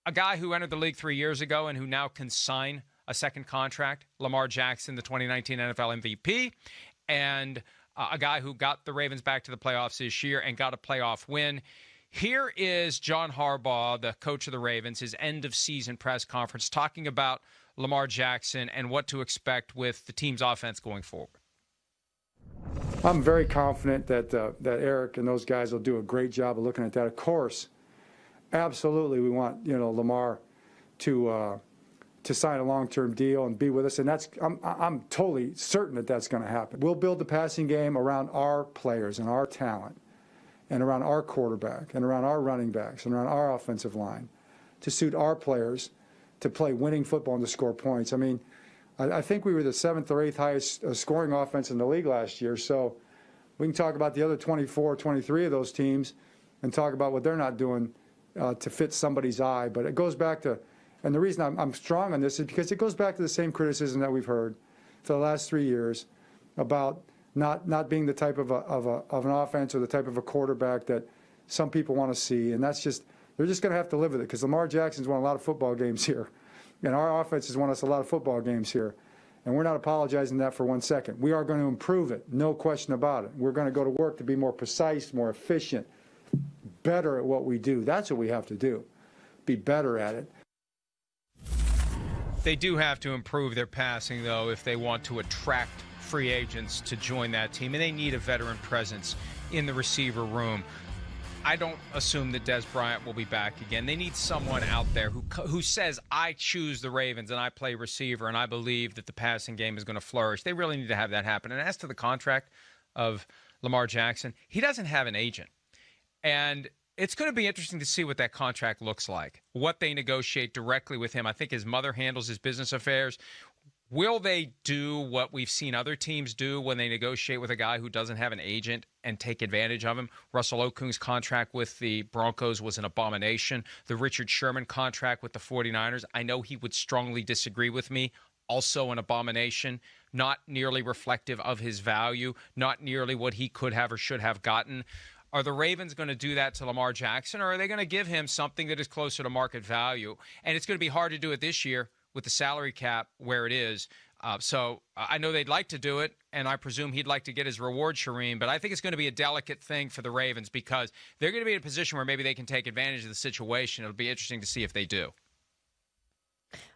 a guy who entered the league 3 years ago and who now can sign a second contract, Lamar Jackson, the 2019 NFL MVP, and a guy who got the Ravens back to the playoffs this year and got a playoff win. Here is John Harbaugh, the coach of the Ravens, his end-of-season press conference, talking about Lamar Jackson and what to expect with the team's offense going forward. I'm very confident that Eric and those guys will do a great job of looking at that. Of course, absolutely, we want Lamar to sign a long-term deal and be with us, and I'm totally certain that that's going to happen. We'll build the passing game around our players and our talent, and around our quarterback, and around our running backs, and around our offensive line, to suit our players to play winning football and to score points. I mean, I think we were the 7th or 8th highest scoring offense in the league last year, so we can talk about the other 24, 23 of those teams and talk about what they're not doing to fit somebody's eye. But it goes back to, and the reason I'm strong on this is because it goes back to the same criticism that we've heard for the last 3 years about not being the type of an offense or the type of a quarterback that some people want to see. And that's just, they're just going to have to live with it, because Lamar Jackson's won a lot of football games here. And our offense has won us a lot of football games here. And we're not apologizing that for 1 second. We are going to improve it, no question about it. We're going to go to work to be more precise, more efficient, better at what we do. That's what we have to do, be better at it. They do have to improve their passing, though, if they want to attract free agents to join that team. And they need a veteran presence in the receiver room. I don't assume that Des Bryant will be back again. They need someone out there who says, I choose the Ravens and I play receiver and I believe that the passing game is going to flourish. They really need to have that happen. And as to the contract of Lamar Jackson, he doesn't have an agent. And it's going to be interesting to see what that contract looks like, what they negotiate directly with him. I think his mother handles his business affairs. Will they do what we've seen other teams do when they negotiate with a guy who doesn't have an agent and take advantage of him? Russell Okung's contract with the Broncos was an abomination. The Richard Sherman contract with the 49ers, I know he would strongly disagree with me, also an abomination, not nearly reflective of his value, not nearly what he could have or should have gotten. Are the Ravens going to do that to Lamar Jackson, or are they going to give him something that is closer to market value? And it's going to be hard to do it this year with the salary cap where it is. So I know they'd like to do it, and I presume he'd like to get his reward, Charean, but I think it's going to be a delicate thing for the Ravens because they're going to be in a position where maybe they can take advantage of the situation. It'll be interesting to see if they do.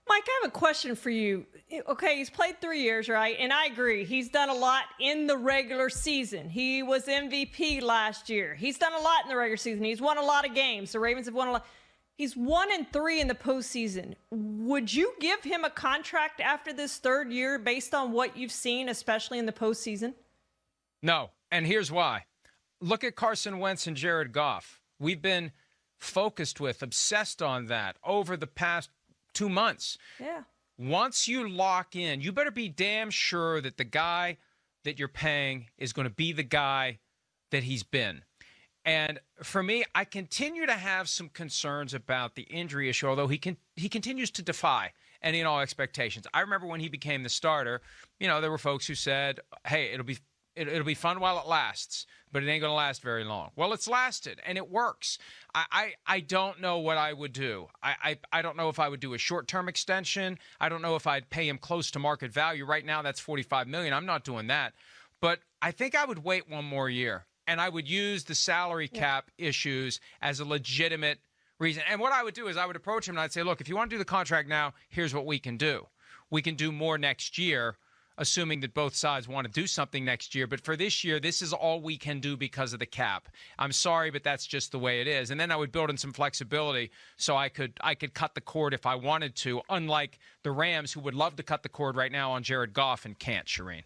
Mike, I have a question for you. Okay, he's played 3 years, right? And I agree. He's done a lot in the regular season. He was MVP last year. He's done a lot in the regular season. He's won a lot of games. The Ravens have won a lot. He's 1-3 in the postseason. Would you give him a contract after this third year based on what you've seen, especially in the postseason? No, and here's why. Look at Carson Wentz and Jared Goff. We've been obsessed on that over the past 2 months. Yeah. Once you lock in, you better be damn sure that the guy that you're paying is going to be the guy that he's been. And for me, I continue to have some concerns about the injury issue, although he continues to defy any and all expectations. I remember when he became the starter, there were folks who said, hey, it'll be fun while it lasts, but it ain't going to last very long. Well, it's lasted, and it works. I don't know what I would do. I don't know if I would do a short-term extension. I don't know if I'd pay him close to market value. Right now, that's $45 million. I'm not doing that. But I think I would wait one more year. And I would use the salary cap issues as a legitimate reason. And what I would do is I would approach him and I'd say, look, if you want to do the contract now, here's what we can do. We can do more next year, assuming that both sides want to do something next year. But for this year, this is all we can do because of the cap. I'm sorry, but that's just the way it is. And then I would build in some flexibility so I could cut the cord if I wanted to, unlike the Rams, who would love to cut the cord right now on Jared Goff and can't, Charean.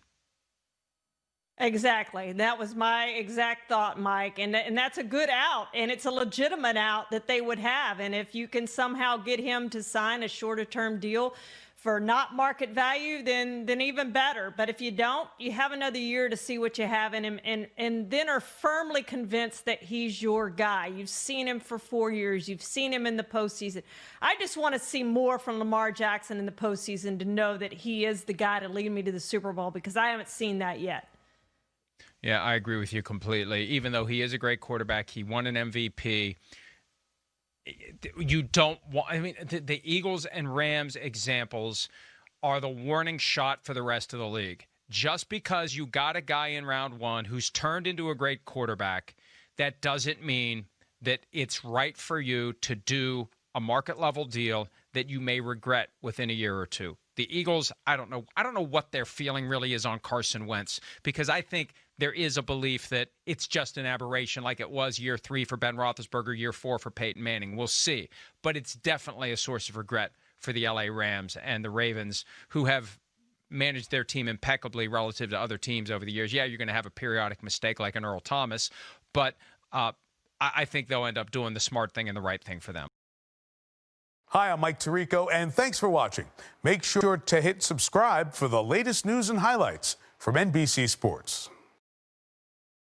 Exactly. That was my exact thought, Mike. And that's a good out, and it's a legitimate out that they would have. And if you can somehow get him to sign a shorter-term deal for not market value, then even better. But if you don't, you have another year to see what you have in him and then are firmly convinced that he's your guy. You've seen him for 4 years. You've seen him in the postseason. I just want to see more from Lamar Jackson in the postseason to know that he is the guy to lead me to the Super Bowl, because I haven't seen that yet. Yeah, I agree with you completely. Even though he is a great quarterback, he won an MVP. you don't want, I mean, the Eagles and Rams examples are the warning shot for the rest of the league. Just because you got a guy in round one who's turned into a great quarterback, that doesn't mean that it's right for you to do a market level deal that you may regret within a year or two. The Eagles, I don't know what their feeling really is on Carson Wentz, because I think there is a belief that it's just an aberration like it was year 3 for Ben Roethlisberger, year 4 for Peyton Manning. We'll see. But it's definitely a source of regret for the LA Rams and the Ravens, who have managed their team impeccably relative to other teams over the years. Yeah, you're going to have a periodic mistake like an Earl Thomas, but I think they'll end up doing the smart thing and the right thing for them. Hi, I'm Mike Tirico, and thanks for watching. Make sure to hit subscribe for the latest news and highlights from NBC Sports.